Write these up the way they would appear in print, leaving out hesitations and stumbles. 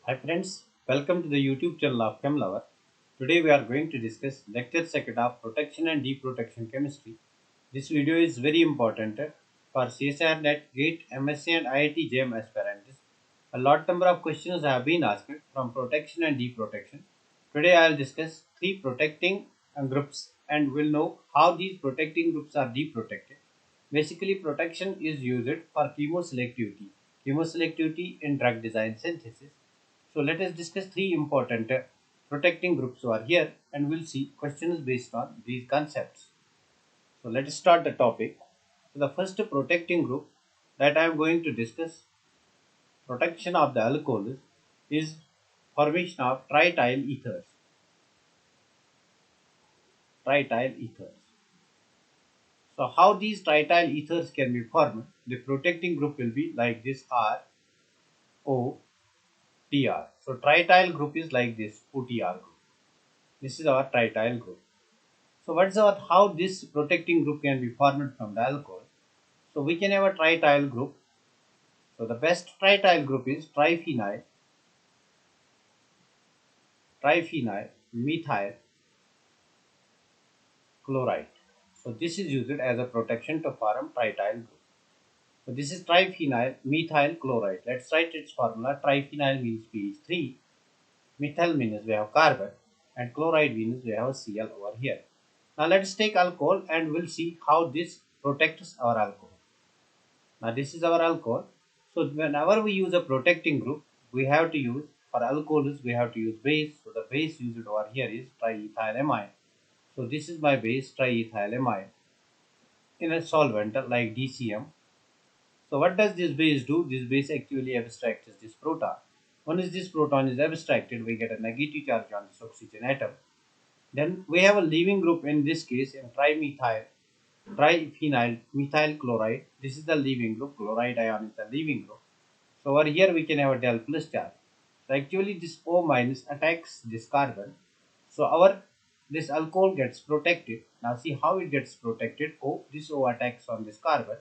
Hi friends, welcome to the YouTube channel of ChemLover. Today we are going to discuss lecture second of protection and deprotection chemistry. This video is very important for CSR NET, GATE, MSc and IIT JAM aspirants. A lot number of questions have been asked from protection and deprotection. Today I will discuss three protecting groups and will know how these protecting groups are deprotected. Basically, protection is used for chemoselectivity in drug design synthesis. So let us discuss three important protecting groups over here and we'll see questions based on these concepts. So let us start the topic. So the first protecting group that I am going to discuss protection of the alcohols is formation of trityl ethers. Trityl ethers. So how these trityl ethers can be formed? The protecting group will be like this R O T R. So trityl group is like this OTR group. This is our trityl group. So what's our how this protecting group can be formed from the alcohol? So we can have a trityl group. So the best trityl group is triphenyl methyl chloride. So this is used as a protection to form trityl group. So this is triphenyl methyl chloride. Let's write its formula. Triphenyl means pH3, methyl means we have carbon, and chloride means we have Cl over here. Now let's take alcohol and we'll see how this protects our alcohol. Now this is our alcohol. So whenever we use a protecting group, we have to use for alcohols we have to use base. So the base used over here is triethylamine. So this is my base triethylamine in a solvent like DCM. So what does this base do? This base actually abstracts this proton. Once this proton is abstracted, we get a negative charge on this oxygen atom. Then we have a leaving group in this case in triphenyl methyl chloride. This is the leaving group. Chloride ion is the leaving group. So over here we can have a del plus charge. So actually this O minus attacks this carbon. So our this alcohol gets protected. Now see how it gets protected. This O attacks on this carbon,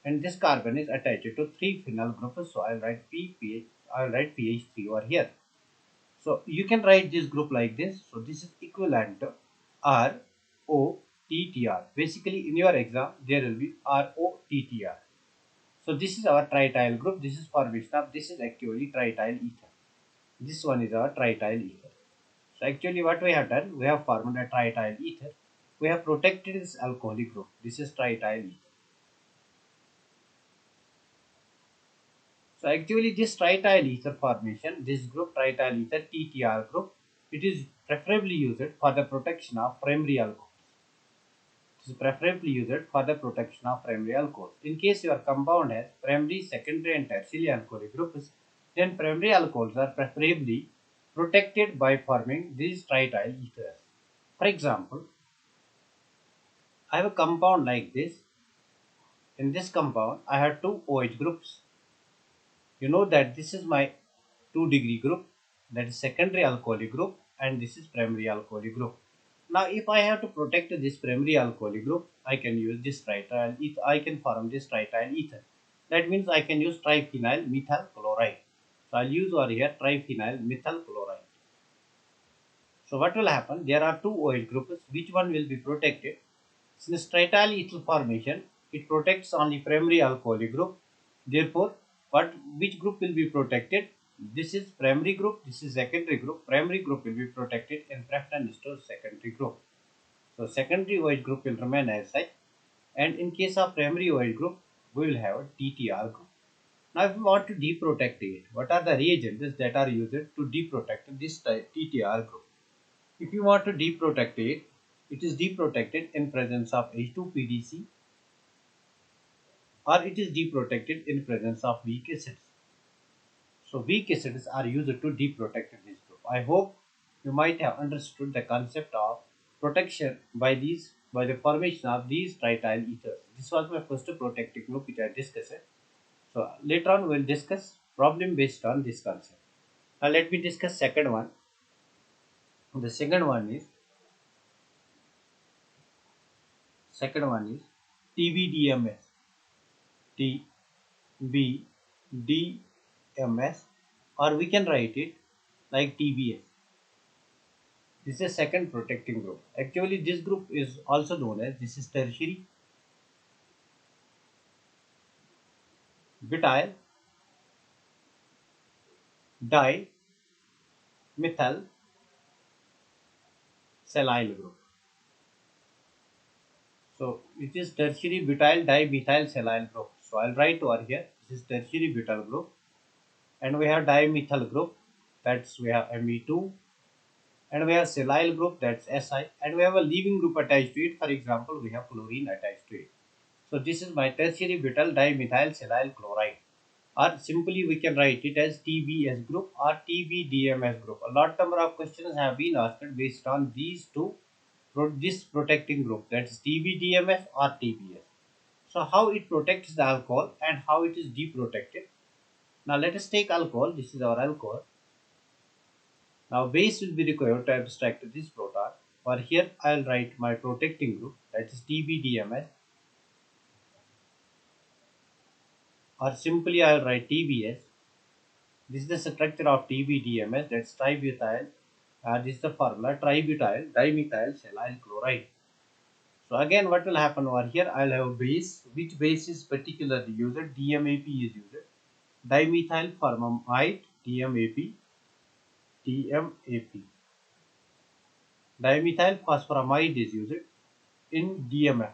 and this carbon is attached to three phenyl groups. So I'll write I'll write PH3 over here. So you can write this group like this. So this is equivalent to ROTTR. Basically in your exam there will be ROTTR. So this is our trityl group. This is formation of this is actually trityl ether. This one is our trityl ether. So actually what we have done, we have formed a trityl ether. We have protected this alcoholic group. This is trityl ether. So actually this trityl ether formation, this group trityl ether TTR group, it is preferably used for the protection of primary alcohols. It is preferably used for the protection of primary alcohols. In case your compound has primary, secondary and tertiary alcoholic groups, then primary alcohols are preferably protected by forming these trityl ethers. For example, I have a compound like this. In this compound, I have two OH groups. You know that this is my 2-degree group, that is secondary alcoholic group, and this is primary alcoholic group. Now if I have to protect this primary alcoholic group, I can use this trityl ether. I can form this trityl ether. That means I can use triphenyl methyl chloride. So I'll use over here triphenyl methyl chloride. So what will happen? There are two OH groups. Which one will be protected? Since trityl ethyl formation, it protects only primary alcoholic group. Therefore, which group will be protected? This is primary group, this is secondary group. Primary group will be protected in preference to secondary group. So secondary OH group will remain as such, and in case of primary OH group, we will have a TTR group. Now if we want to deprotect it, what are the reagents that are used to deprotect this TTR group? If you want to deprotect it, it is deprotected in presence of H2PDC, or it is deprotected in presence of weak acids. So weak acids are used to deprotect this group. I hope you might have understood the concept of protection by the formation of these trityl ethers. This was my first protective group which I discussed. So later on we will discuss problem based on this concept. Now let me discuss second one. The second one is TBDMS. TBDMS, or we can write it like TBS. This is a second protecting group. Actually, this group is also known as, this is tertiary butyl dimethyl silyl group. So it is tertiary butyl dimethyl silyl group. So I'll write over here. This is tertiary butyl group, and we have dimethyl group. That's we have Me2, and we have silyl group. That's Si, and we have a leaving group attached to it. For example, we have chlorine attached to it. So this is my tertiary butyl dimethyl silyl chloride. Or simply we can write it as TBS group or TBDMS group. A lot number of questions have been asked based on these two, this protecting group, that is TBDMS or TBS. So how it protects the alcohol and how it is deprotected. Now let us take alcohol. This is our alcohol. Now base will be required to abstract this proton. For here I will write my protecting group, that is TBDMS, or simply I will write TBS. This is the structure of TBDMS, that's tributyl. This is the formula, tributyl dimethyl silyl chloride. So again, what will happen over here? I'll have a base. Which base is particularly used? DMAP is used. Dimethyl formamide, DMAP, DMAP. Dimethyl phosphoramide is used in DMF,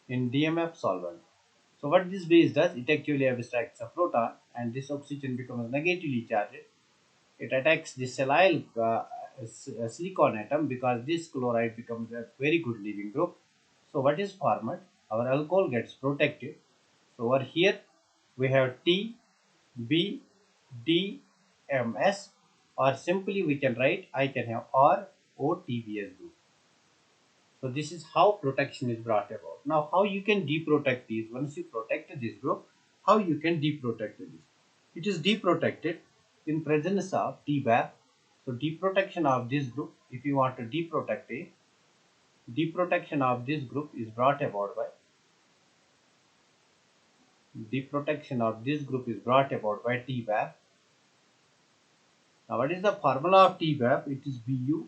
in DMF solvent. So what this base does, it actually abstracts a proton, and this oxygen becomes negatively charged. It attacks the silyl silicon atom, because this chloride becomes a very good leaving group. So what is formed? Our alcohol gets protected. So over here we have T, B, D, M, S, or simply we can write, I can have R, O, T, B, S group. So this is how protection is brought about. Now how you can deprotect these? Once you protect this group, how you can deprotect this? It is deprotected in presence of DBAP. So deprotection of this group, if you want to deprotect it, deprotection of this group is brought about by, deprotection of this group is brought about by TBAP. Now what is the formula of TBAP? It is Bu.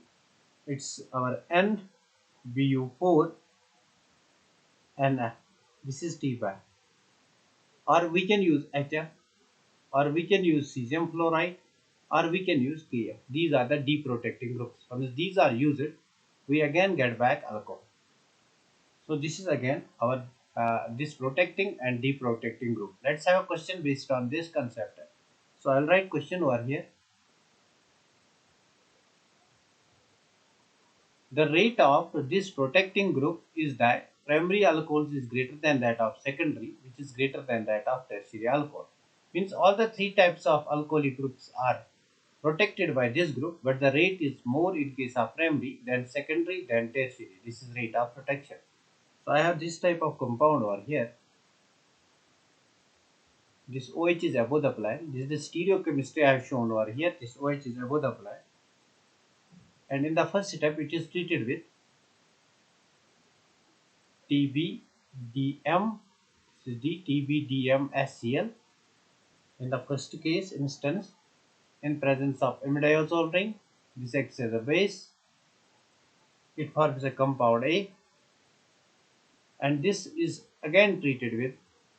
It's our N Bu4 NF. This is TBAP. Or we can use HF, or we can use cesium fluoride, or we can use KF. These are the deprotecting groups. Once these are used, we again get back alcohol. So this is again our this protecting and deprotecting group. Let's have a question based on this concept. So I'll write question over here. The rate of this protecting group is that primary alcohols is greater than that of secondary, which is greater than that of tertiary alcohol. Means all the three types of alcoholic groups are protected by this group, but the rate is more in case of primary than secondary than tertiary. This is rate of protection. So I have this type of compound over here. This OH is above the plane. This is the stereochemistry I have shown over here. This OH is above the plane. And in the first step, it is treated with TBDM, this is the TBDMSCl. In the first case instance, in presence of imidazole ring, this acts as a base. It forms a compound A, and this is again treated with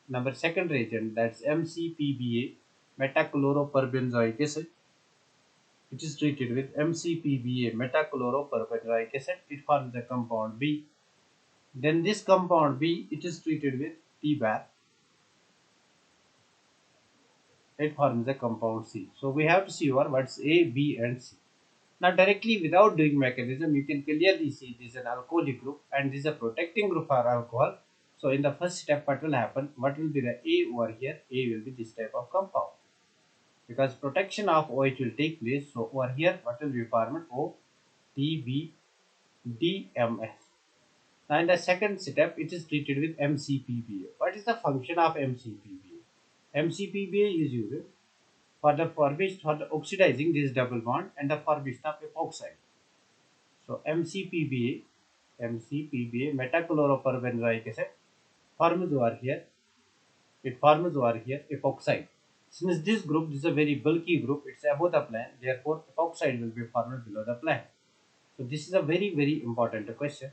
number second reagent, that's MCPBA, metachloroperbenzoic acid. It is treated with MCPBA, metachloroperbenzoic acid. It forms a compound B. Then this compound B, it is treated with TBAP. It forms a compound C. So we have to see over what's A, B, and C. Now directly without doing mechanism, you can clearly see this is an alcoholic group and this is a protecting group for alcohol. So in the first step, what will happen? What will be the A over here? A will be this type of compound, because protection of OH will take place. So over here, what will be formed? O, T, B, D, M, S. Now in the second step, it is treated with MCPBA. What is the function of MCPBA? MCPBA is used for the formation, for the oxidizing this double bond and the formation of epoxide. So MCPBA, metachloroperbenzoic acid forms over here. It forms over here epoxide. Since this group is a very bulky group, it's above the plane, therefore epoxide will be formed below the plane. So this is a very important question.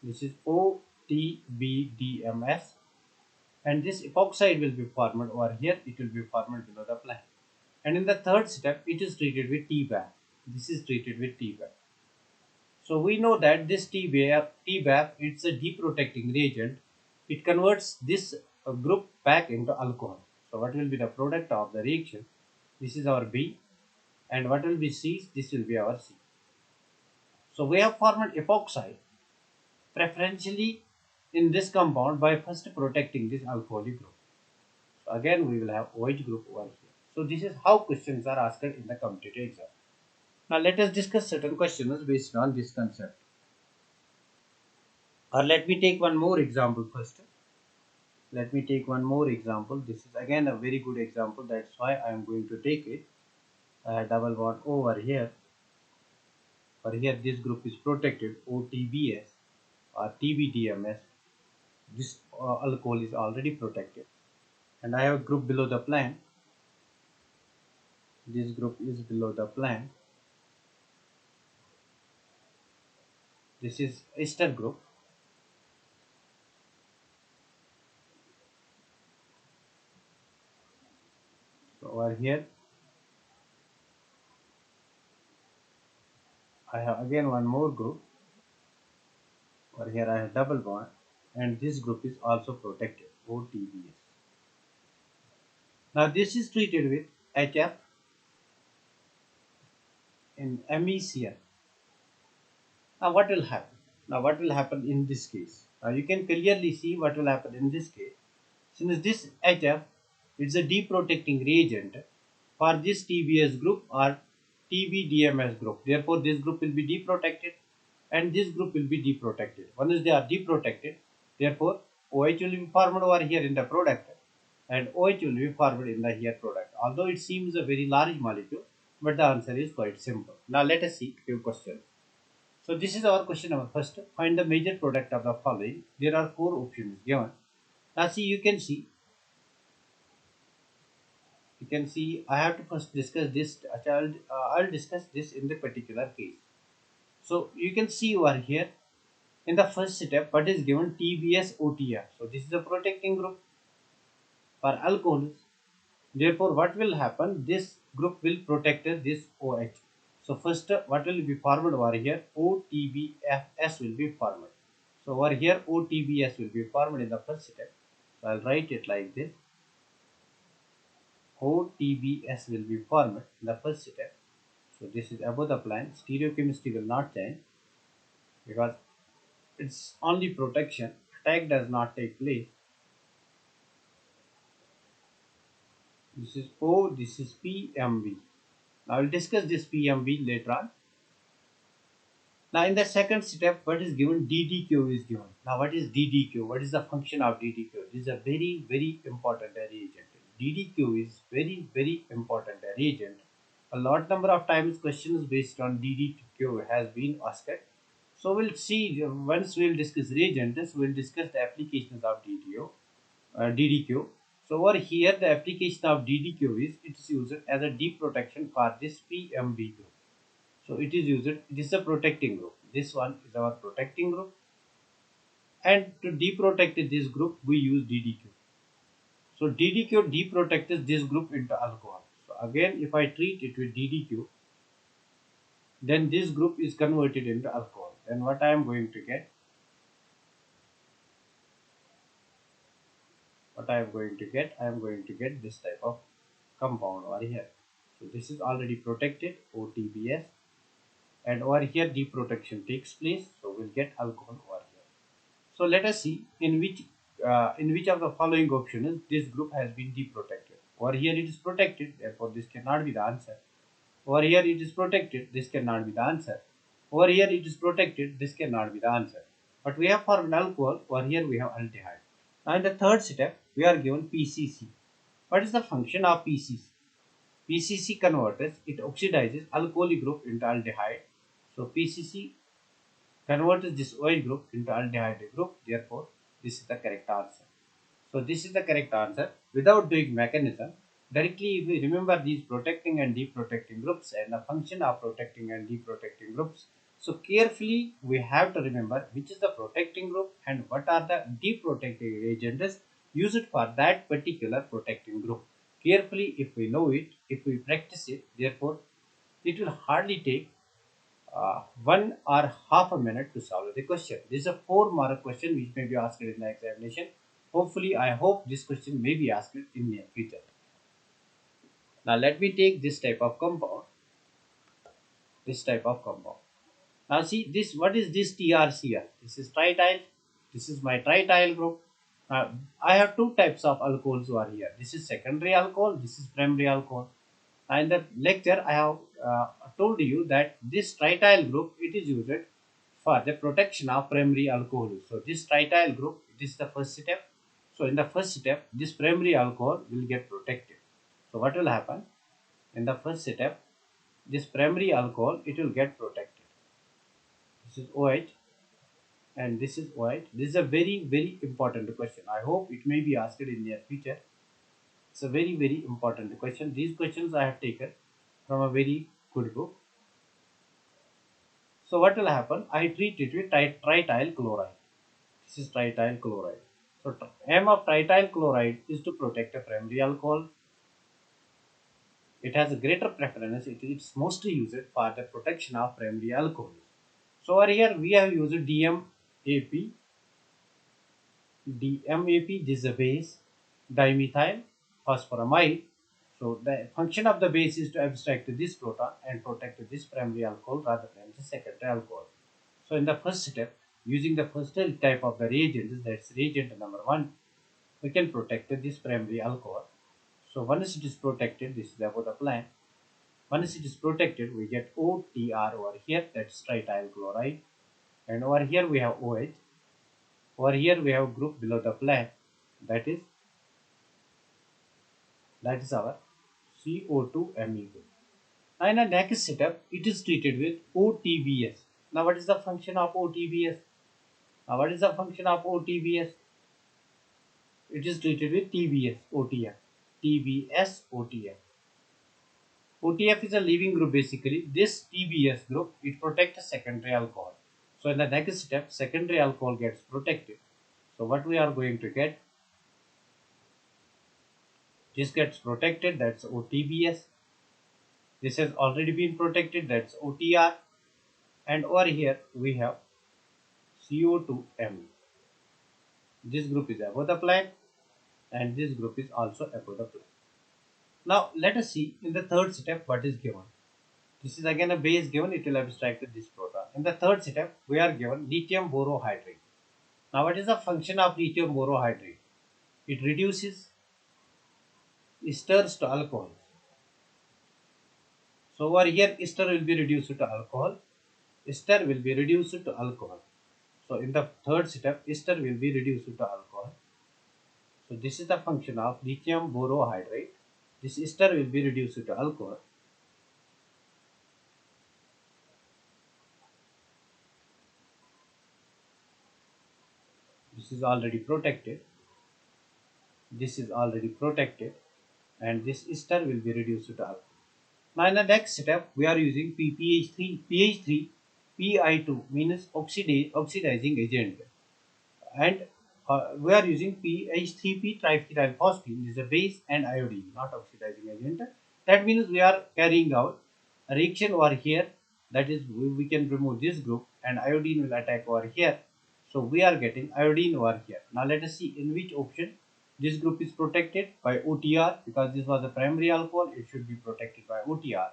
This is OTBDMS, and this epoxide will be formed over here, it will be formed below the plane. And in the third step, it is treated with TBAF. This is treated with TBAF. So we know that this TBAF, it's a deprotecting reagent. It converts this group back into alcohol. So what will be the product of the reaction? This is our B, and what will be C? This will be our C. So we have formed epoxide preferentially in this compound by first protecting this alcoholic group. So again we will have OH group over here. So this is how questions are asked in the competitive exam. Now let us discuss certain questions based on this concept. Or let me take one more example first. Let me take one more example. This is again a very good example. That's why I am going to take it. Double bond over here. For here this group is protected, OTBS or TBDMS. This alcohol is already protected. And I have a group below the plane. This group is below the plane. This is ester group. So over here I have again one more group. Over here I have double bond, and this group is also protected, OTBS. Now this is treated with HF in MECL. Now what will happen? Now what will happen in this case? Now you can clearly see what will happen in this case. Since this HF is a deprotecting reagent for this TBS group or TBDMS group. Therefore this group will be deprotected and this group will be deprotected. Once they are deprotected, therefore OH will be formed over here in the product and OH will be formed in the here product. Although it seems a very large molecule, but the answer is quite simple. Now let us see few questions. So this is our question number first. Find the major product of the following. There are four options given. Now see, you can see I have to first discuss this. I'll discuss this in the particular case. So you can see over here in the first step what is given, TBS OTR. So this is a protecting group for alcohols. Therefore what will happen, this group will protect this OH. So first what will be formed over here, OTBS will be formed. So over here OTBS will be formed in the first step. So I'll write it like this. OTBS will be formed in the first step. So this is above the plane. Stereochemistry will not change because it's only protection. Attack does not take place. This is O, this is PMB. Now we'll discuss this PMB later on. Now in the second step, what is given, DDQ is given. Now what is DDQ? What is the function of DDQ? This is a very important reagent. DDQ is very important reagent. A lot number of times questions based on DDQ has been asked. So we'll see, once we'll discuss reagents, we'll discuss the applications of DDQ. So over here the application of DDQ is, it is used as a deep protection for this PMB group. So it is used, it is a protecting group. This one is our protecting group, and to deprotect this group we use DDQ. So DDQ deprotects this group into alcohol. So again if I treat it with DDQ, then this group is converted into alcohol. Then what I am going to get? I am going to get this type of compound over here. So this is already protected, OTBS, and over here deprotection takes place. So we'll get alcohol over here. So let us see in which of the following options this group has been deprotected. Over here it is protected, therefore this cannot be the answer. Over here it is protected, this cannot be the answer. Over here it is protected, this cannot be the answer. But we have formed alcohol, over here we have aldehyde. Now in the third step, we are given PCC. What is the function of PCC? PCC converts, it oxidizes alcoholic group into aldehyde. So PCC converts this OH group into aldehyde group. Therefore, this is the correct answer. So this is the correct answer. Without doing mechanism, directly if we remember these protecting and deprotecting groups and the function of protecting and deprotecting groups. So carefully we have to remember which is the protecting group and what are the deprotecting agents used for that particular protecting group. Carefully if we know it, if we practice it, therefore it will hardly take 1 or half a minute to solve the question. This is a 4 mark question which may be asked in the examination. Hopefully, I hope this question may be asked in near future. Now let me take this type of compound. This type of compound. Now see this. What is this TRCl? This is trityl. This is my trityl group. I have two types of alcohols who are here. This is secondary alcohol. This is primary alcohol. In the lecture, I have told you that this trityl group it is used for the protection of primary alcohol. So this trityl group, it is the first step. So in the first step, this primary alcohol will get protected. So what will happen? In the first step, this primary alcohol, it will get protected. This is OH and this is OH. This is a very important question. I hope it may be asked in near future. It's a very important question. These questions I have taken from a very good book. So what will happen? I treat it with trityl chloride. This is trityl chloride. So aim of trityl chloride is to protect a primary alcohol. It has a greater preference. It's mostly used for the protection of primary alcohol. So over here we have used DMAP. DMAP, this is a base, dimethyl phosphoramide. So the function of the base is to abstract this proton and protect this primary alcohol rather than the secondary alcohol. So in the first step, using the first type of the reagent, that's reagent number 1, we can protect this primary alcohol. So once it is protected, this is about the plan. Once it is protected, we get OTR over here, that's trityl chloride. And over here we have OH. Over here we have group below the plan, that is our CO2Me group. Now in the next setup, it is treated with OTBS. Now what is the function of OTBS? What is the function of OTBS? It is treated with TBS, OTF. TBS, OTF. OTF is a leaving group basically. This TBS group, it protects secondary alcohol. So in the next step, secondary alcohol gets protected. So what we are going to get? This gets protected, that's OTBS. This has already been protected, that's OTR. And over here we have CO2Me. This group is above the plan and this group is also above the plan. Now let us see in the third step what is given. This is again a base given, it will abstract this proton. In the third step we are given lithium borohydride. Now what is the function of lithium borohydride? It reduces esters to alcohol. So over here ester will be reduced to alcohol. Ester will be reduced to alcohol. So in the third step, ester will be reduced to alcohol. So this is the function of lithium borohydride. This ester will be reduced to alcohol. This is already protected. This is already protected. And this ester will be reduced to alcohol. Now in the next step, we are using PPH3, PH3, Pi2 means oxidizing agent. And we are using PH3P triphenylphosphine. This is a base and iodine, not oxidizing agent. That means we are carrying out a reaction over here. That is, we can remove this group and iodine will attack over here. So we are getting iodine over here. Now let us see in which option this group is protected by OTR, because this was a primary alcohol. It should be protected by OTR.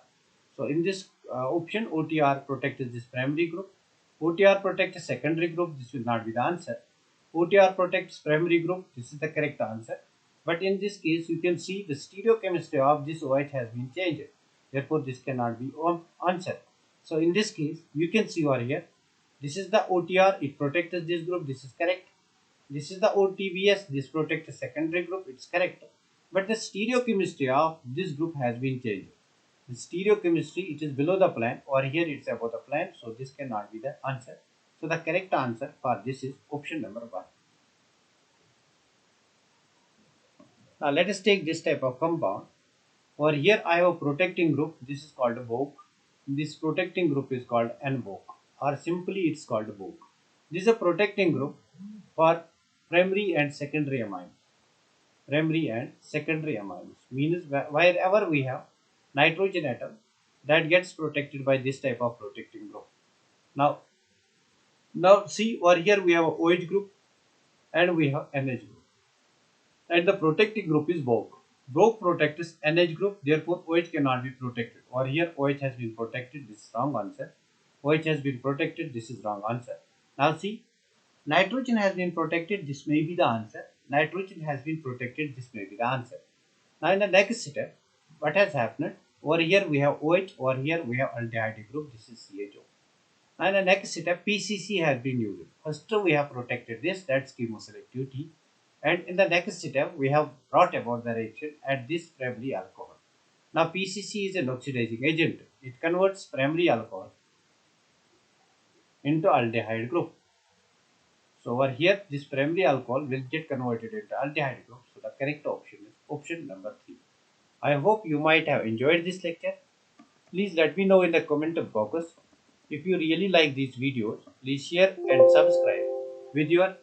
So in this option, OTR protects this primary group. OTR protects a secondary group. This will not be the answer. OTR protects primary group. This is the correct answer. But in this case, you can see the stereochemistry of this OH has been changed. Therefore, this cannot be answer. So in this case, you can see over here, this is the OTR. It protects this group. This is correct. This is the OTBS. This protects the secondary group. It's correct. But the stereochemistry of this group has been changed. The stereochemistry, it is below the plan, or here it's above the plan, so this cannot be the answer. So the correct answer for this is option number 1. Now let us take this type of compound. Over here I have a protecting group. This is called BOC. This protecting group is called NBOC, or simply it's called BOC. This is a protecting group for primary and secondary amines. Primary and secondary amines means wherever we have nitrogen atom, that gets protected by this type of protecting group. Now see over here we have a OH group and we have NH group, and the protecting group is BOC. BOC protects NH group, therefore OH cannot be protected. Over here OH has been protected, this is wrong answer. OH has been protected, this is wrong answer. Now see, nitrogen has been protected, this may be the answer. Nitrogen has been protected, this may be the answer. Now in the next step, what has happened? Over here we have OH, over here we have aldehyde group, this is CHO. Now in the next step, PCC has been used. First we have protected this, that's chemoselectivity. And in the next step, we have brought about the reaction at this primary alcohol. Now PCC is an oxidizing agent. It converts primary alcohol into aldehyde group. So over here, this primary alcohol will get converted into aldehyde group. So the correct option is option number 3. I hope you might have enjoyed this lecture. Please let me know in the comment box. If you really like these videos, please share and subscribe with your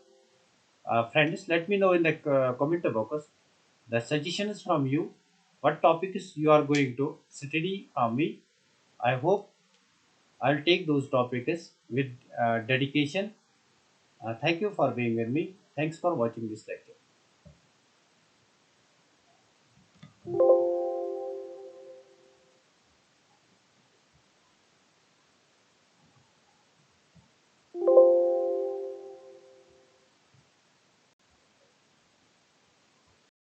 friends. Let me know in the comment box the suggestions from you, what topics you are going to study from me. I hope I'll take those topics with dedication. Thank you for being with me. Thanks for watching this lecture.